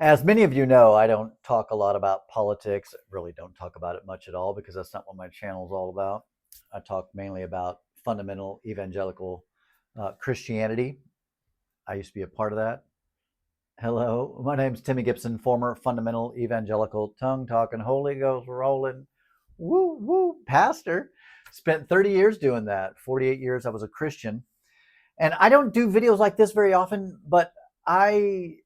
As many of you know, I don't talk a lot about politics. I really don't talk about it much at all because that's not what my channel is all about. I talk mainly about fundamental evangelical Christianity. I used to be a part of that. Hello, my name's Timmy Gibson, former fundamental evangelical tongue talking, Holy Ghost rolling, woo woo pastor. Spent 30 years doing that. 48 years I was a Christian. And I don't do videos like this very often, but I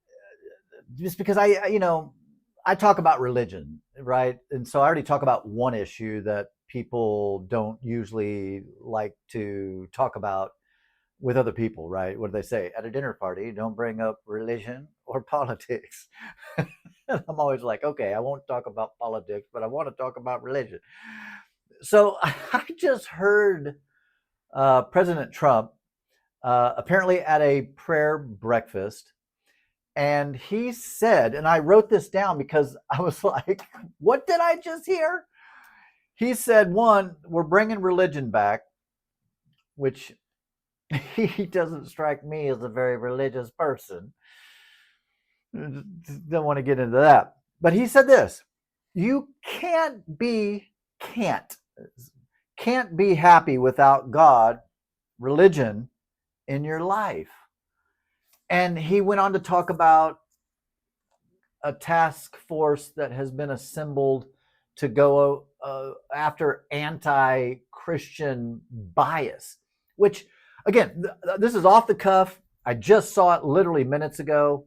just because I talk about religion, right? And so I already talk about one issue that people don't usually like to talk about with other people, right? What do they say at a dinner party? Don't bring up religion or politics. I'm always like, okay, I won't talk about politics, but I want to talk about religion. So I just heard President Trump apparently at a prayer breakfast. And he said, and I wrote this down because I was like, what did I just hear? He said, one, we're bringing religion back, which he doesn't strike me as a very religious person. Don't want to get into that. But he said this, you can't, can't be happy without God, religion in your life. And he went on to talk about a task force that has been assembled to go after anti-Christian bias, which, again, this is off the cuff. I just saw it literally minutes ago,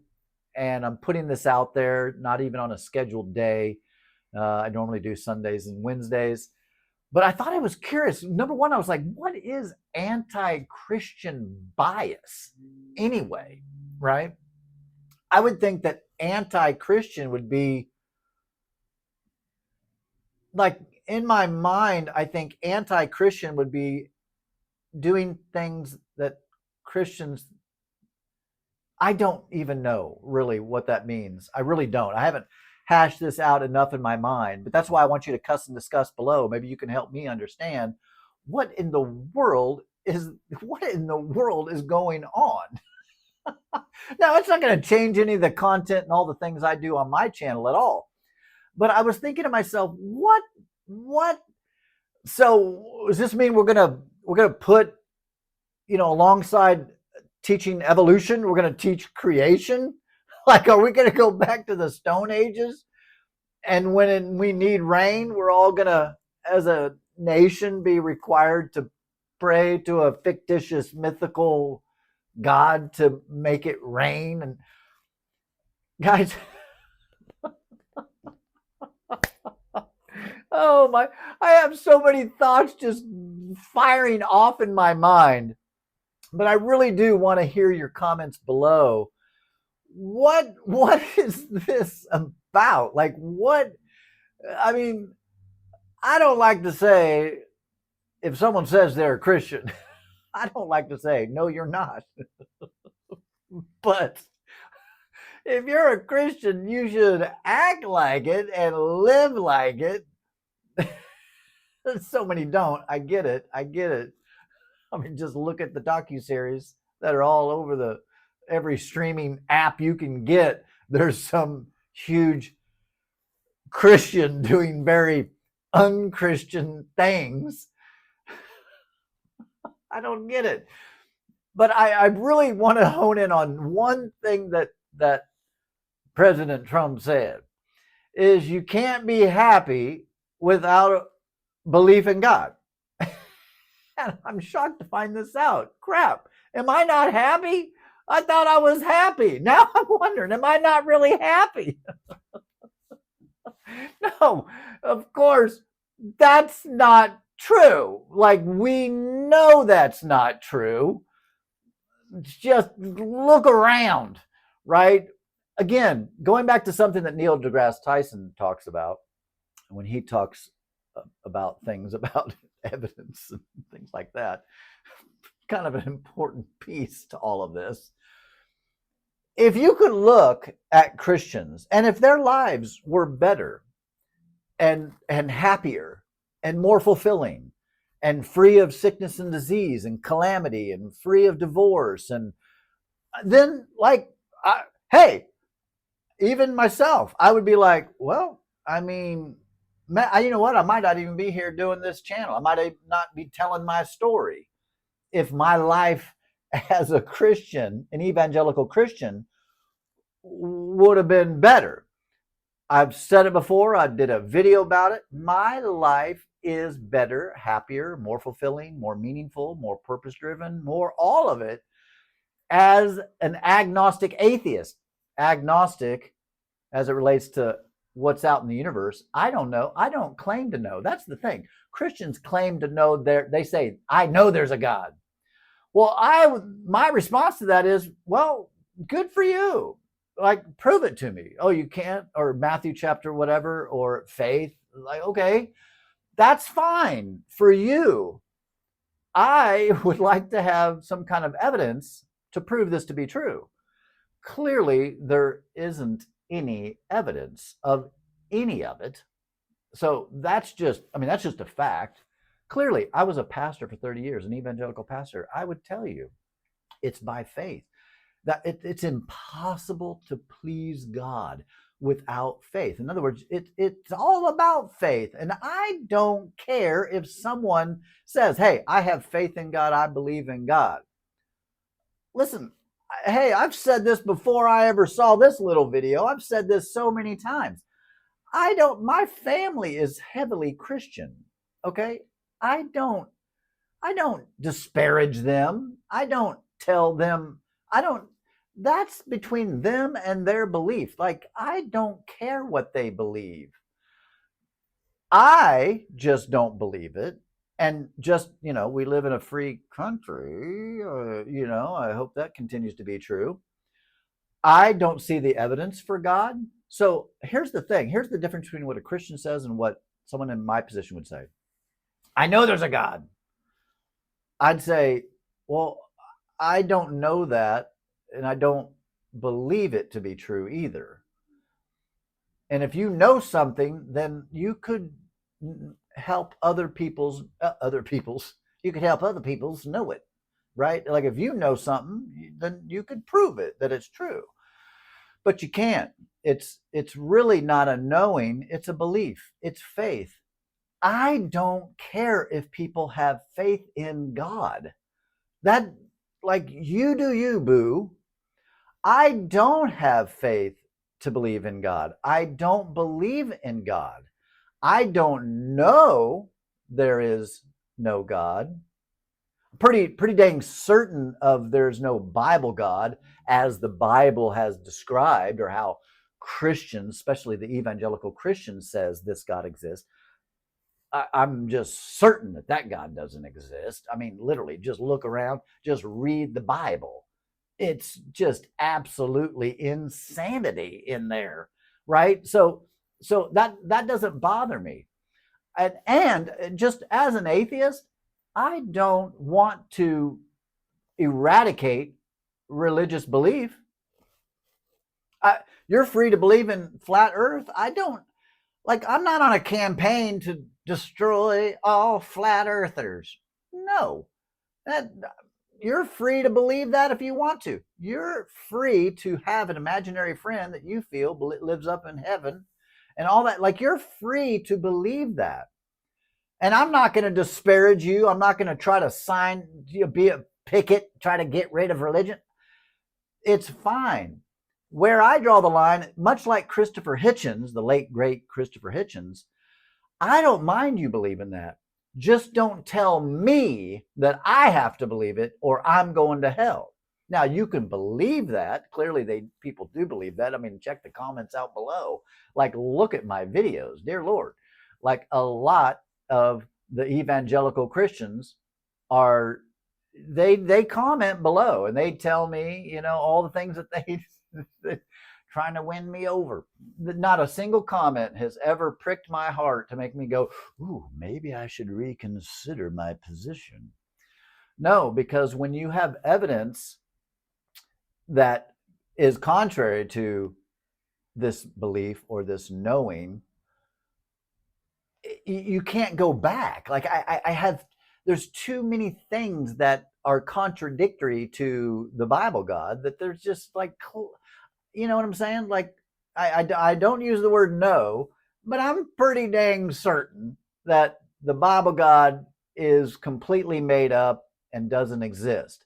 and I'm putting this out there, not even on a scheduled day. I normally do Sundays and Wednesdays. But I thought I was curious. Number one, I was like, what is anti-Christian bias anyway, right? I would think that anti-Christian would be like, in my mind, I think anti-Christian would be doing things that Christians, I don't even know really what that means. I really don't. I haven't hashed this out enough in my mind, but that's why I want you to cuss and discuss below. Maybe you can help me understand what in the world is going on. Now, it's not going to change any of the content and all the things I do on my channel at all. But I was thinking to myself, what? So does this mean we're gonna put, alongside teaching evolution, we're gonna teach creation? Like, are we gonna go back to the Stone Ages? And when we need rain, we're all gonna, as a nation, be required to pray to a fictitious mythical God to make it rain? And guys, oh my, I have so many thoughts just firing off in my mind. But I really do want to hear your comments below. What is this about? Like, what? I mean, I don't like to say, if someone says they're a Christian, I don't like to say, no, you're not. But if you're a Christian, you should act like it and live like it. So many don't. I get it. I mean, just look at the docuseries that are all over every streaming app you can get. There's some huge Christian doing very unchristian things. I don't get it. But I really want to hone in on one thing that President Trump said, is you can't be happy without belief in God. And I'm shocked to find this out. Crap. Am I not happy? I thought I was happy. Now I'm wondering, am I not really happy? No, of course, that's not true. Like, we know that's not true. Just look around, right? Again, going back to something that Neil deGrasse Tyson talks about when he talks about things about evidence and things like that, kind of an important piece to all of this. If you could look at Christians, and if their lives were better and happier and more fulfilling and free of sickness and disease and calamity and free of divorce, and then, like, hey, even myself, I would be like, well, I mean, you know what? I might not even be here doing this channel. I might not be telling my story if my life as a Christian, an evangelical Christian, would have been better. I've said it before. I did a video about it. My life is better, happier, more fulfilling, more meaningful, more purpose driven, more all of it as an agnostic atheist. Agnostic as it relates to what's out in the universe. I don't know. I don't claim to know. That's the thing. Christians claim to know they say, I know there's a God. Well, my response to that is, well, good for you. Like, prove it to me. Oh, you can't? Or Matthew chapter whatever, or faith. Like, okay, that's fine for you. I would like to have some kind of evidence to prove this to be true. Clearly, there isn't any evidence of any of it. So that's just a fact. Clearly, I was a pastor for 30 years, an evangelical pastor. I would tell you it's by faith. That it's impossible to please God without faith. In other words, it's all about faith. And I don't care if someone says, hey, I have faith in God, I believe in God. Listen, hey, I've said this before I ever saw this little video. I've said this so many times. My family is heavily Christian. Okay. I don't disparage them. I don't tell them, that's between them and their belief. Like, I don't care what they believe. I just don't believe it. And just, we live in a free country. I hope that continues to be true. I don't see the evidence for God. So here's the thing. Here's the difference between what a Christian says and what someone in my position would say. I know there's a God. I'd say, well, I don't know that, and I don't believe it to be true either. And if you know something, then you could help other people's, you could help other people's know it, right? Like, if you know something, then you could prove it, that it's true. But you can't. It's really not a knowing, it's a belief, it's faith. I don't care if people have faith in God. That, like, you do you, boo. I don't have faith to believe in God. I don't believe in God. I don't know there is no God. Pretty dang certain of there's no Bible God as the Bible has described, or how Christians, especially the evangelical Christian, says this God exists. I'm just certain that God doesn't exist. I mean, literally, just look around, just read the Bible. It's just absolutely insanity in there, right? So that doesn't bother me. And just as an atheist, I don't want to eradicate religious belief. You're free to believe in flat Earth. I'm not on a campaign to destroy all flat earthers. No, you're free to believe that if you want to. You're free to have an imaginary friend that you feel lives up in heaven and all that. Like, you're free to believe that. And I'm not going to disparage you. I'm not going to try to be a picket, try to get rid of religion. It's fine. Where I draw the line, much like Christopher Hitchens, the late, great Christopher Hitchens, I don't mind you believing that. Just don't tell me that I have to believe it or I'm going to hell. Now, you can believe that. Clearly, people do believe that. I mean, check the comments out below. Like, look at my videos, dear Lord. Like, a lot of the evangelical Christians they comment below and they tell me, all the things that they're trying to win me over. Not a single comment has ever pricked my heart to make me go, ooh, maybe I should reconsider my position. No, because when you have evidence that is contrary to this belief or this knowing, you can't go back. Like, there's too many things that are contradictory to the Bible God that there's just like, you know what I'm saying? Like, I don't use the word no, but I'm pretty dang certain that the Bible God is completely made up and doesn't exist.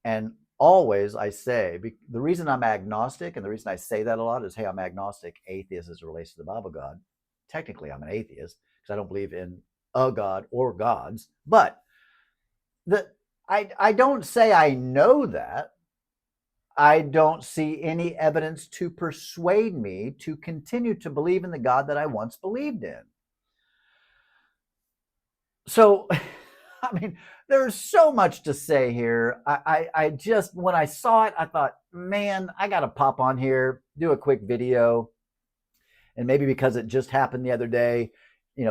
And always I say, the reason I'm agnostic and the reason I say that a lot is, hey, I'm agnostic, atheist as it relates to the Bible God. Technically, I'm an atheist because I don't believe in a God or gods. But the I don't say I know that. I don't see any evidence to persuade me to continue to believe in the God that I once believed in. So, I mean, there's so much to say here. I just, when I saw it, I thought, man, I got to pop on here, do a quick video. And maybe because it just happened the other day,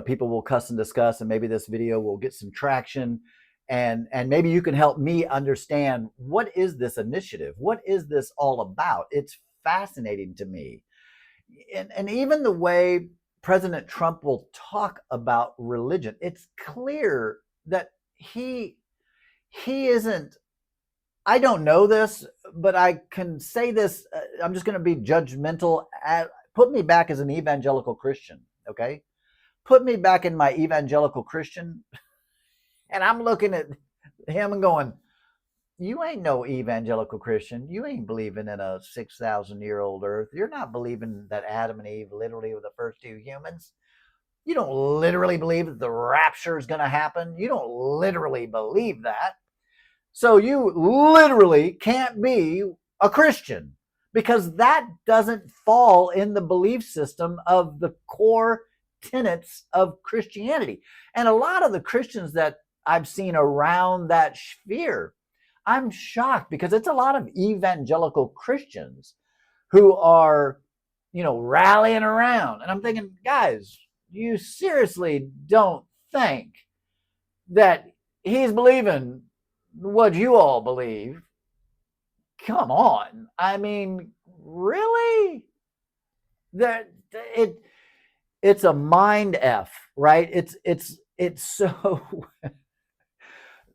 people will cuss and discuss, and maybe this video will get some traction. And maybe you can help me understand, what is this initiative? What is this all about? It's fascinating to me. And even the way President Trump will talk about religion, it's clear that he isn't. I don't know this, but I can say this. I'm just going to be judgmental. Put me back as an evangelical Christian, okay? Put me back in my evangelical Christian, and I'm looking at him and going, you ain't no evangelical Christian. You ain't believing in a 6,000-year-old earth. You're not believing that Adam and Eve literally were the first two humans. You don't literally believe that the rapture is going to happen. You don't literally believe that. So you literally can't be a Christian, because that doesn't fall in the belief system of the core tenets of Christianity. And a lot of the Christians that I've seen around that sphere, I'm shocked, because it's a lot of evangelical Christians who are, rallying around. And I'm thinking, guys, you seriously don't think that he's believing what you all believe? Come on. I mean, really? That it's a mind F, right? It's so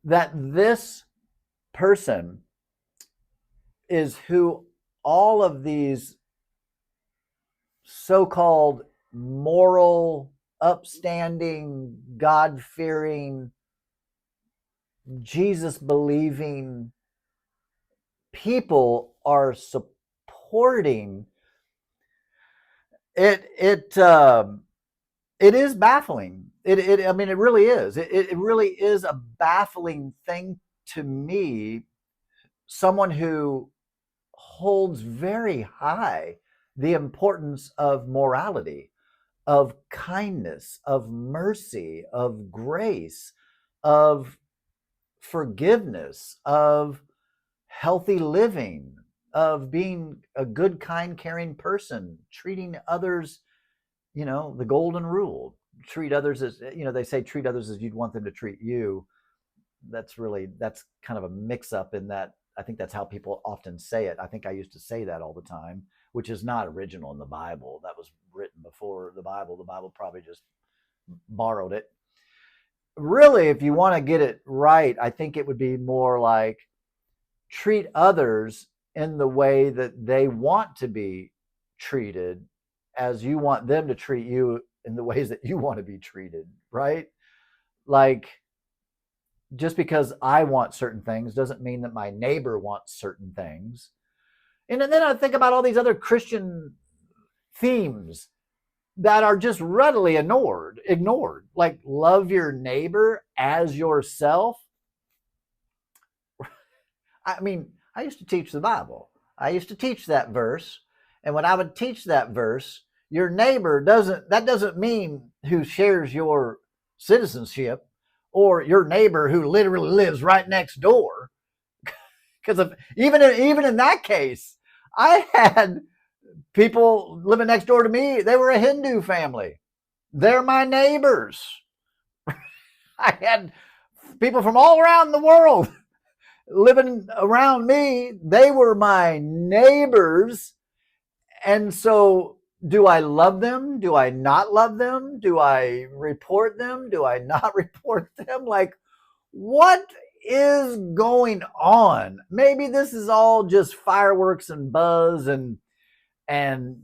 that this person is who all of these so-called moral, upstanding, God-fearing, Jesus-believing people are supporting. It is baffling. I mean, it really is. It really is a baffling thing to me. Someone who holds very high the importance of morality, of kindness, of mercy, of grace, of forgiveness, of healthy living, of being a good, kind, caring person, treating others, the golden rule. Treat others as, they say treat others as you'd want them to treat you. That's kind of a mix up in that. I think that's how people often say it. I think I used to say that all the time, which is not original in the Bible. That was written before the Bible. The Bible probably just borrowed it. Really, if you want to get it right, I think it would be more like, treat others in the way that they want to be treated, as you want them to treat you in the ways that you want to be treated, right? Like, just because I want certain things doesn't mean that my neighbor wants certain things. And then I think about all these other Christian themes that are just readily ignored. Like, love your neighbor as yourself. I mean, I used to teach the Bible. I used to teach that verse. And when I would teach that verse, your neighbor doesn't mean who shares your citizenship, or your neighbor who literally lives right next door. Because even in that case, I had people living next door to me. They were a Hindu family. They're my neighbors. I had people from all around the world living around me. They were my neighbors. And so, do I love them? Do I not love them? Do I report them? Do I not report them? Like, what is going on? Maybe this is all just fireworks and buzz, and and,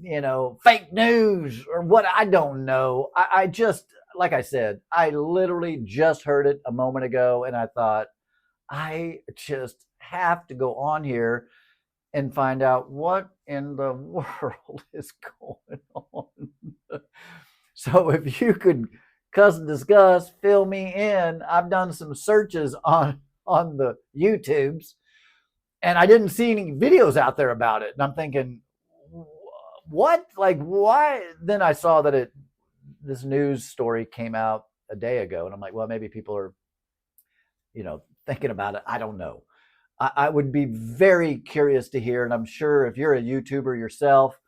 fake news or what, I don't know. I just, like I said, I literally just heard it a moment ago, and I thought, I just have to go on here and find out what in the world is going on. So if you could cuss and discuss, fill me in. I've done some searches on the YouTubes, and I didn't see any videos out there about it. And I'm thinking, what? Like, why? Then I saw that this news story came out a day ago, and I'm like, well, maybe people are, thinking about it. I don't know. I would be very curious to hear, and I'm sure if you're a YouTuber yourself,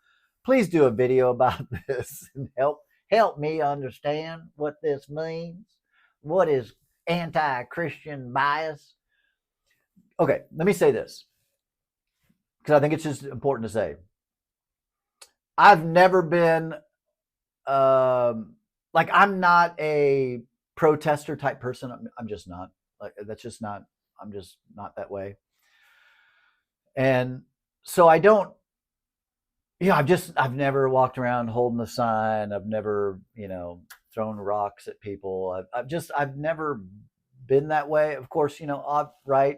please do a video about this and help me understand what this means. What is anti-Christian bias? Okay, let me say this, because I think it's just important to say. I've never been like, I'm not a protester type person. I'm just not. Like, that's just not. I'm just not that way. And so I don't. I've never walked around holding a sign. I've never, thrown rocks at people. I've never been that way. Of course, right.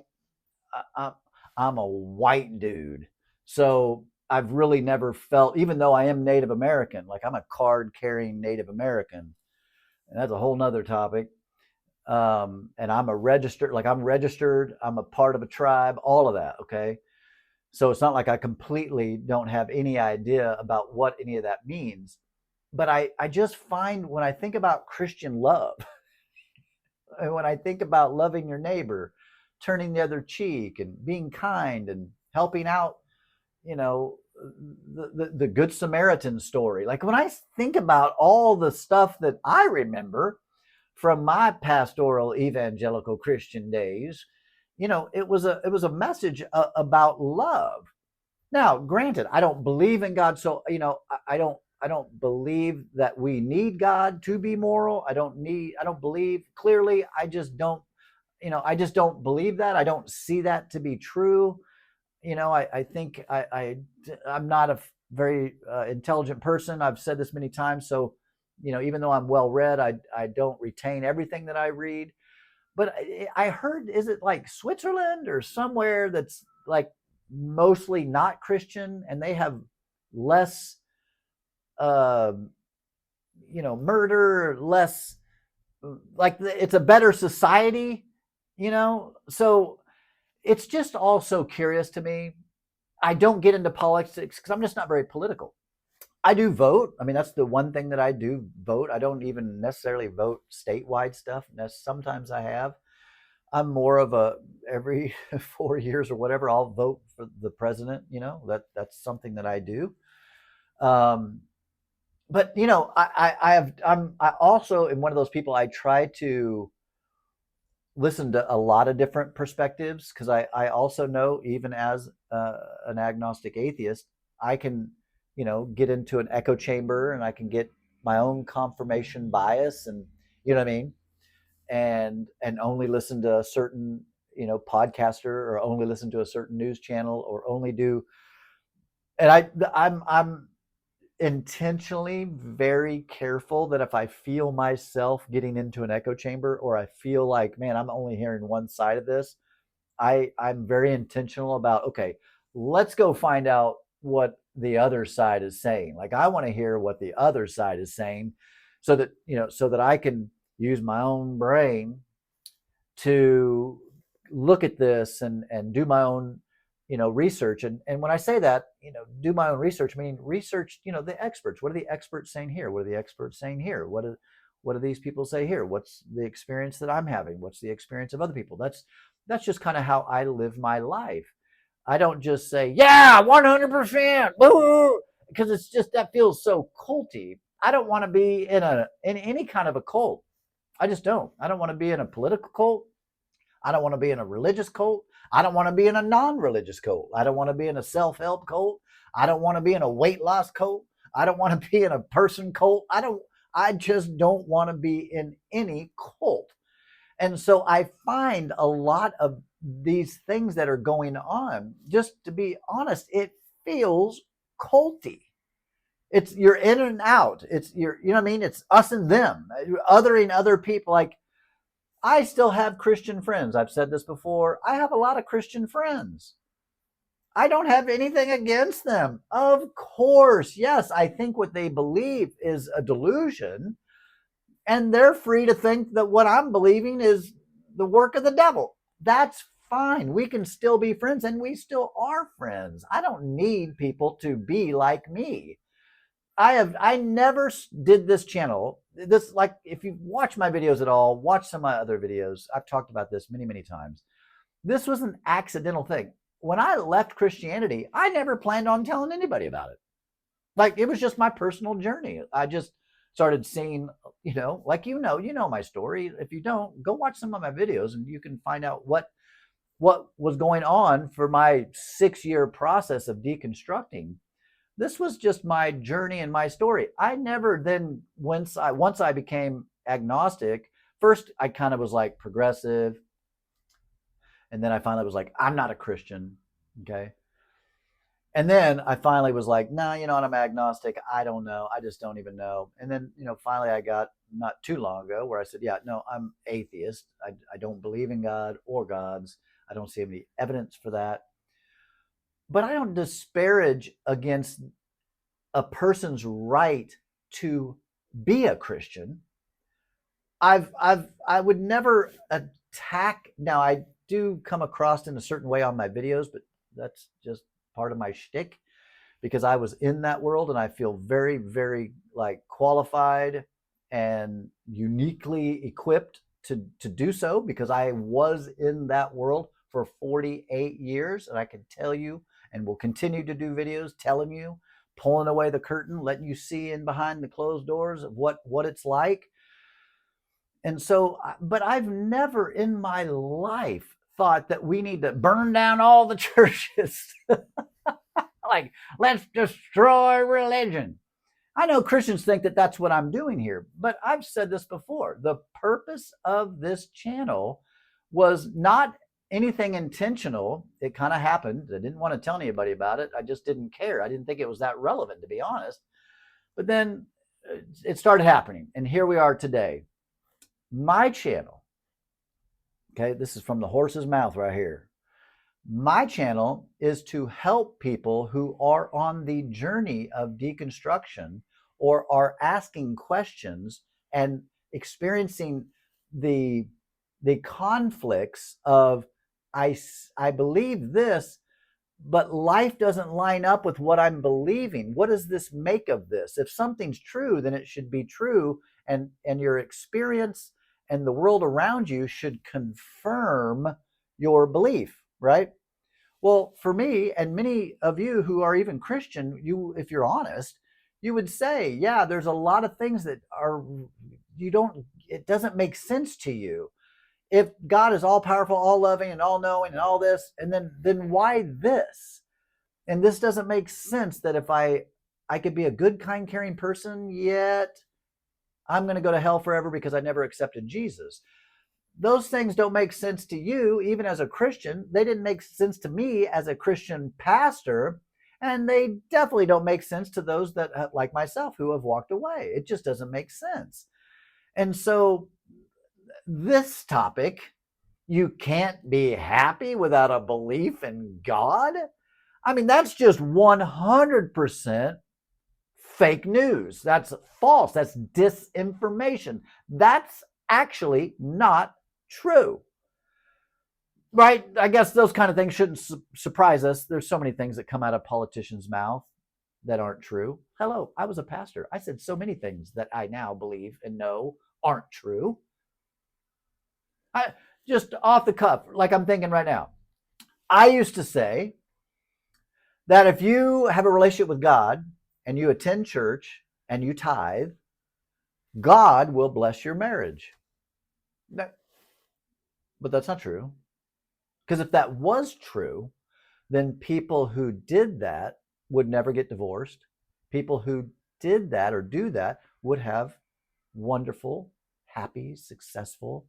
I, I'm a white dude, so I've really never felt, even though I am Native American, like I'm a card carrying Native American, and that's a whole nother topic. And I'm registered, I'm a part of a tribe, all of that. Okay. So it's not like I completely don't have any idea about what any of that means. But I just find, when I think about Christian love, and when I think about loving your neighbor, turning the other cheek, and being kind and helping out, you know, the Good Samaritan story. Like, when I think about all the stuff that I remember from my pastoral evangelical Christian days, it was a message about love. Now, granted, I don't believe in God, so I don't believe that we need God to be moral. I don't believe, clearly. I just don't believe that. I don't see that to be true. I think I'm not a very intelligent person. I've said this many times. So, even though I'm well read, I don't retain everything that I read. But I heard, is it like Switzerland or somewhere that's like mostly not Christian, and they have less, uh, murder, less, like, it's a better society, So it's just all so curious to me. I don't get into politics because I'm just not very political. I do vote. I mean, that's the one thing that I do vote. I don't even necessarily vote statewide stuff. Sometimes I have. I'm more of a, every 4 years or whatever, I'll vote for the president. That's something that I do. Um, but I also am one of those people. I try to listen to a lot of different perspectives, because I also know, even as an agnostic atheist, I can, get into an echo chamber, and I can get my own confirmation bias, and you know what I mean, and only listen to a certain, podcaster, or only listen to a certain news channel, or only do. And I'm intentionally very careful that if I feel myself getting into an echo chamber, or I feel like, man, I'm only hearing one side of this, I'm very intentional about, okay, let's go find out what the other side is saying. Like, I want to hear what the other side is saying, so that I can use my own brain to look at this, and do my own, research. And when I say that, do my own research, meaning research, the experts. What are the experts saying here? What are the experts saying here? What do these people say here? What's the experience that I'm having? What's the experience of other people? That's just kind of how I live my life. I don't just say, yeah, 100%, boo, because it's just, that feels so culty. I don't want to be in any kind of a cult. I just don't. I don't want to be in a political cult. I don't want to be in a religious cult. I don't want to be in a non-religious cult. I don't want to be in a self-help cult. I don't want to be in a weight loss cult. I don't want to be in a person cult. I just don't want to be in any cult. And so I find a lot of these things that are going on, just to be honest, it feels culty. you're in and out. You know what I mean? It's us and them, othering other people. Like, I still have Christian friends. I've said this before. I have a lot of Christian friends. I don't have anything against them. Of course, yes, I think what they believe is a delusion, and they're free to think that what I'm believing is the work of the devil. That's fine. We can still be friends, and we still are friends. I don't need people to be like me. I never did this channel. This, like, if you watch my videos at all, watch some of my other videos. I've talked about this many, many times. This was an accidental thing. When I left Christianity, I never planned on telling anybody about it. Like, it was just my personal journey. I just started seeing, like, my story. If you don't, go watch some of my videos and you can find out what was going on for my 6-year process of deconstructing. This was just my journey and my story. I never then, once I became agnostic, first I kind of was like progressive, and then I finally was like, I'm not a Christian, okay? And then I finally was like, no, you know what, I'm agnostic. I don't know. I just don't even know. And then, finally I got, not too long ago, where I said, yeah, no, I'm atheist. I don't believe in God or gods. I don't see any evidence for that. But I don't disparage against a person's right to be a Christian. I would never attack. Now, I do come across in a certain way on my videos, but that's just part of my shtick, because I was in that world and I feel very, very like qualified and uniquely equipped to do so, because I was in that world for 48 years, and I can tell you, and will continue to do videos telling you, pulling away the curtain, letting you see in behind the closed doors of what it's like. And so, but I've never in my life thought that we need to burn down all the churches. Like, let's destroy religion. I know Christians think that that's what I'm doing here, but I've said this before. The purpose of this channel was not anything intentional. It kind of happened. I didn't want to tell anybody about it. I just didn't care. I didn't think it was that relevant, to be honest. But then it started happening, and here we are today. My channel, okay, this is from the horse's mouth right here. My channel is to help people who are on the journey of deconstruction, or are asking questions and experiencing the conflicts of, I believe this, but life doesn't line up with what I'm believing. What does this make of this? If something's true, then it should be true, and your experience and the world around you should confirm your belief, right? Well, for me and many of you who are even Christian, if you're honest, you would say, yeah, there's a lot of things that it doesn't make sense to you. If God is all powerful, all loving, and all knowing, and all this, and then why this? And this doesn't make sense, that if I could be a good, kind, caring person, yet I'm going to go to hell forever because I never accepted Jesus. Those things don't make sense to you, even as a Christian. They didn't make sense to me as a Christian pastor, and they definitely don't make sense to those that, like myself, who have walked away. It just doesn't make sense. And so this topic, you can't be happy without a belief in God. I mean, that's just 100% fake news. That's false. That's disinformation. That's actually not true. Right? I guess those kind of things shouldn't surprise us. There's so many things that come out of politicians' mouth that aren't true. Hello, I was a pastor. I said so many things that I now believe and know aren't true. Just off the cuff, like I'm thinking right now. I used to say that if you have a relationship with God and you attend church and you tithe, God will bless your marriage. But that's not true. Because if that was true, then people who did that would never get divorced. People who did that or do that would have wonderful, happy, successful,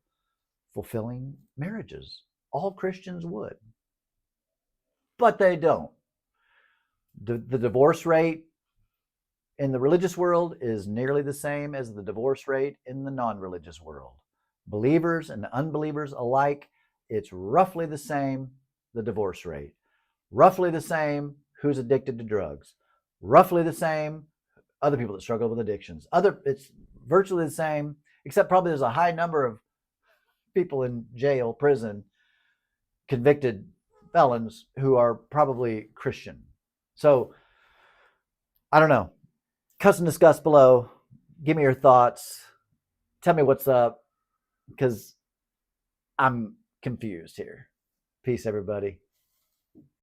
fulfilling marriages. All Christians would. But they don't. The divorce rate in the religious world is nearly the same as the divorce rate in the non-religious world. Believers and unbelievers alike, it's roughly the same, the divorce rate. Roughly the same, who's addicted to drugs. Roughly the same, other people that struggle with addictions. It's virtually the same, except probably there's a high number of people in jail, prison, convicted felons who are probably Christian. So I don't know. Cuss and discuss below. Give me your thoughts. Tell me what's up, because I'm confused here. Peace, everybody.